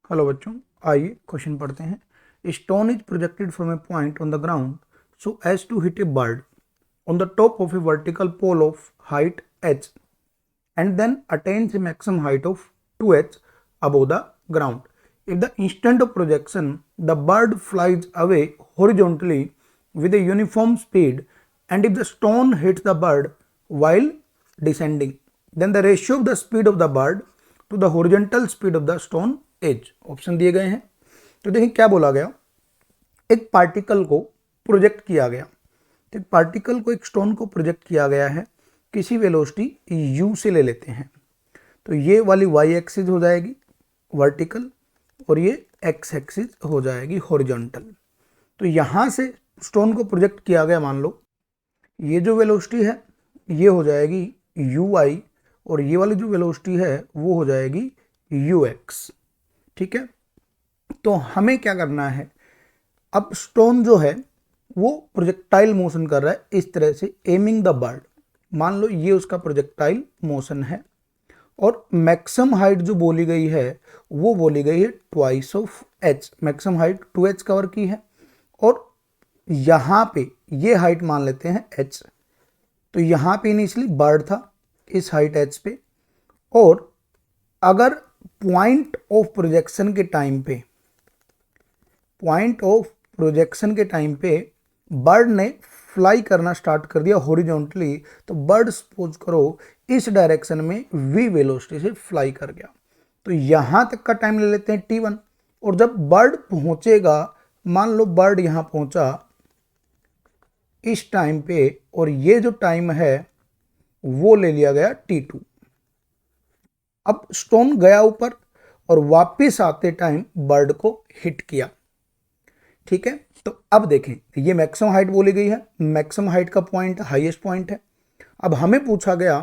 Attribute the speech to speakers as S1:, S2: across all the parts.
S1: Hello बच्चों, आइए question पढ़ते हैं। Stone is projected from a point on the ground so as to hit a bird on the top of a vertical pole of height h and then attains a maximum height of 2h above the ground. If the instant of projection the bird flies away horizontally with a uniform speed, and if the stone hits the bird while descending, then the ratio of the speed of the bird to the horizontal speed of the stone is। Option दिए गए हैं। तो देखिए क्या बोला गया, एक particle को प्रोजेक्ट किया गया। तो एक पार्टिकल को, एक स्टोन को प्रोजेक्ट किया गया है किसी वेलोसिटी u से ले लेते हैं। तो ये वाली y एक्सिस हो जाएगी वर्टिकल और ये x एक्सिस हो जाएगी हॉरिजॉन्टल। तो यहाँ से स्टोन को प्रोजेक्ट किया गया, मान लो ये जो वेलोसिटी है ये हो जाएगी uy और ये वाली जो वेलोसिटी है वो हो जाएगी ux। ठीक है, तो हमें क्या करना है, अब स्टोन जो है वो प्रोजेक्टाइल मोशन कर रहा है इस तरह से, एमिंग द बर्ड। मान लो ये उसका प्रोजेक्टाइल मोशन है और मैक्सिमम हाइट जो बोली गई है वो बोली गई है twice of h। Maximum height 2h cover की है और यहाँ पे ये हाइट मान लेते हैं h। तो यहाँ पे इनिशियली बर्ड था इस हाइट h पे, और अगर पॉइंट ऑफ प्रोजेक्शन के टाइम पे, बर्ड ने फ्लाई करना स्टार्ट कर दिया हॉरिजॉन्टली, तो बर्ड सपोज करो इस डायरेक्शन में v वेलोसिटी से फ्लाई कर गया। तो यहाँ तक का टाइम ले लेते हैं t1, और जब बर्ड पहुंचेगा, मान लो बर्ड यहाँ पहुंचा इस टाइम पे, और ये जो टाइम है वो ले लिया गया t2। अब स्टोन गया ऊपर और वापस आते टाइम बर्ड को हिट किया। ठीक है, तो अब देखें ये मैक्सिमम हाइट बोली गई है, मैक्सिमम हाइट का पॉइंट हाईएस्ट पॉइंट है। अब हमें पूछा गया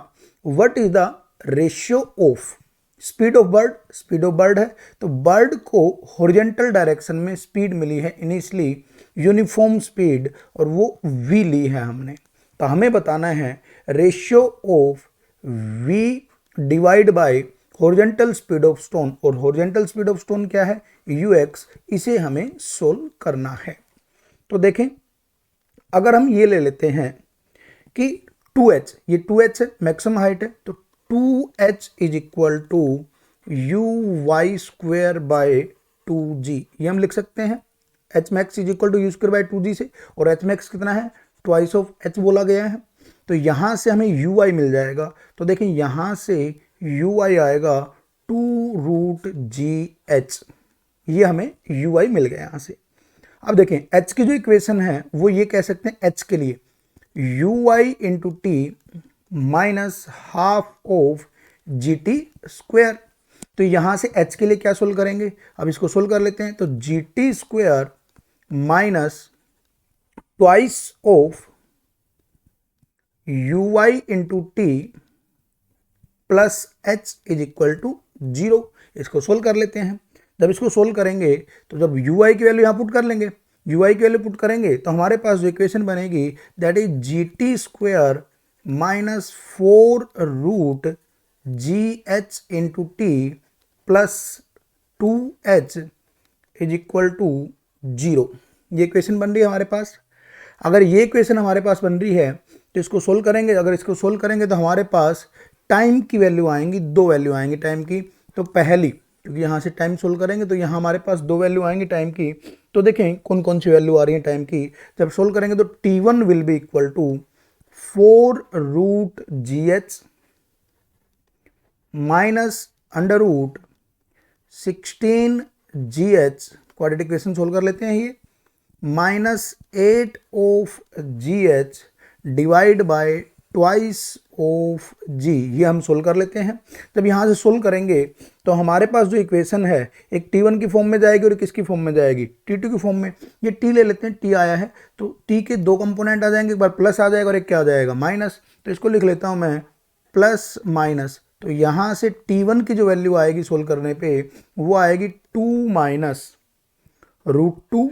S1: what is the ratio of speed of bird. Speed of bird है तो बर्ड को हॉरिजॉन्टल डायरेक्शन में स्पीड मिली है इनिशियली यूनिफॉर्म स्पीड, और वो v ली है हमने। तो हमें बताना है ratio of v divide by horizontal speed of stone, और हॉरिजॉन्टल स्पीड ऑफ स्टोन क्या है ux। इसे हमें सोल्व करना है। तो देखें, अगर हम ये ले लेते हैं कि 2h, ये 2h है, मैक्सिमम हाइट है, तो 2h is equal to uy square by 2g। ये हम लिख सकते हैं h max is equal to u square by 2g से, और h मैक्स कितना है ट्वाइस ऑफ h बोला गया है। तो यहाँ से हमें uy मिल जाएगा। तो देखें यहाँ से uy आएगा 2√gh, ये हमें uy मिल गया यहाँ से। अब देखें h की जो इक्वेशन है वो ये कह सकते हैं h के लिए uy into T minus half of gt square. तो यहाँ से h के लिए क्या सोल्व करेंगे, अब इसको सोल्व कर लेते हैं। तो gt square minus twice of uy into t plus h is equal to 0। इसको सोल्व कर लेते हैं। जब इसको सोल्व करेंगे तो जब uy की वैल्यू यहाँ पुट कर लेंगे, uy की वैल्यू पुट करेंगे तो हमारे पास जो इक्वेशन बनेगी that is gt square minus 4√gh into t plus 2h is equal to 0। ये इक्वेशन बन रही है हमारे पास। अगर ये इक्वेशन हमारे पास बन रही है तो इसको सोल्व करेंगे। अगर इसको सोल्व करेंगे तो हमारे पास टाइम की वैल्यू आएंगी, दो वैल्यू आएंगी टाइम की। तो पहली, क्योंकि यहाँ से टाइम सोल्व करेंगे तो यहाँ हमारे पास दो वैल्यू आएंगी टाइम की। तो देखें कौन कौन सी वैल्यू आ रही है टाइम की। जब सोल्व करेंगे तो t1 will be equal to 4√gh minus √16gh, quadratic equation solve कर लेते हैं ये, minus 8 of gh divide by twice of g, ये हम सोल्व कर लेते हैं। जब यहाँ से सोल्व करेंगे तो हमारे पास जो इक्वेशन है एक t1 की फॉर्म में जाएगी और किसकी फॉर्म में जाएगी t2 की फॉर्म में। ये t ले लेते हैं, t आया है तो t के दो कंपोनेंट आ जाएंगे, एक बार प्लस आ जाएगा और एक क्या आ जाएगा माइनस। तो इसको लिख लेता हूँ मैं प्लस माइनस। तो यहाँ से t1 की जो वैल्यू आएगी सोल्व करने पे वो आएगी 2 minus √2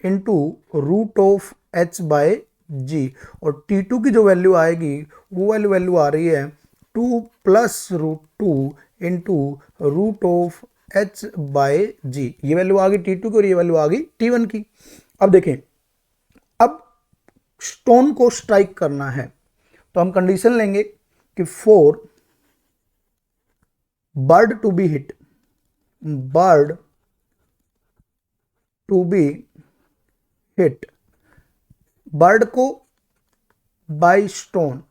S1: into root of h by g, और t2 की जो वैल्यू आएगी वो वैल्यू आ रही है 2 plus √2 into root of h by g. ये वैल्यू आ गई T2 की और ये वैल्यू आ गई T1 की। अब देखें, अब स्टोन को स्ट्राइक करना है तो हम कंडीशन लेंगे कि for bird to be hit, bird to be hit, bird को बाय स्टोन,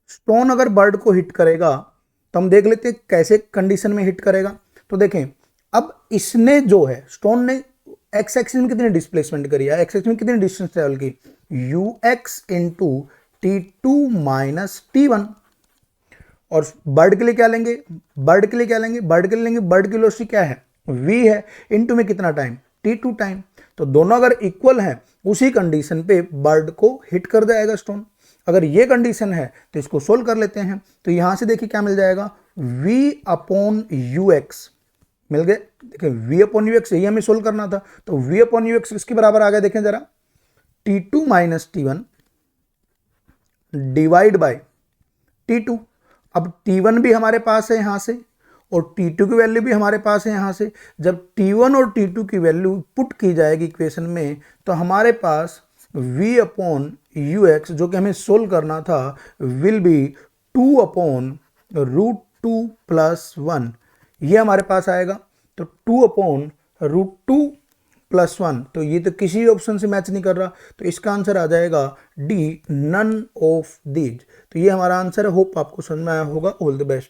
S1: स्टोन अगर बर्ड को हिट करेगा तो हम देख लेते हैं कैसे कंडीशन में हिट करेगा। तो देखें, अब इसने जो है स्टोन ने एक्स एक्सिस में कितनी डिस्प्लेसमेंट करी है, एक्स एक्सिस में कितनी डिस्टेंस ट्रेवल की, ux into T2 minus T1। और बर्ड के लिए क्या लेंगे, बर्ड के लिए क्या लेंगे, बर्ड के लिए लेंगे, बर्ड की वेलोसिटी क्या है, v है, इनटू में कितना टाइम, T2 टाइम। तो दोनों अगर इक्वल हैं उसी कंडीशन पे बर्ड को हिट कर जाएगा स्टोन। अगर ये कंडीशन है तो इसको सोल्व कर लेते हैं। तो यहां से देखिए क्या मिल जाएगा, v अपॉन ux मिल गए। देखिए v अपॉन ux यही हमें सोल्व करना था, तो v अपॉन ux किसके बराबर आ गया, देखें जरा, T2 minus T1 divide by T2। अब T1 भी हमारे पास है यहां से और T2 की वैल्यू भी हमारे पास है यहां से। जब T1 और T2 की वैल्यू पुट की जाएगी इक्वेशन में तो हमारे पास v अपॉन ux जो कि हमें सोल्व करना था will be 2 upon root 2 plus 1, ये हमारे पास आएगा। तो 2 अपॉन रूट 2 प्लस 1, तो ये तो किसी ऑप्शन से मैच नहीं कर रहा, तो इसका आंसर आ जाएगा डी, नन ऑफ दीज। तो ये हमारा आंसर है। होप आपको समझ में आया होगा। All the best.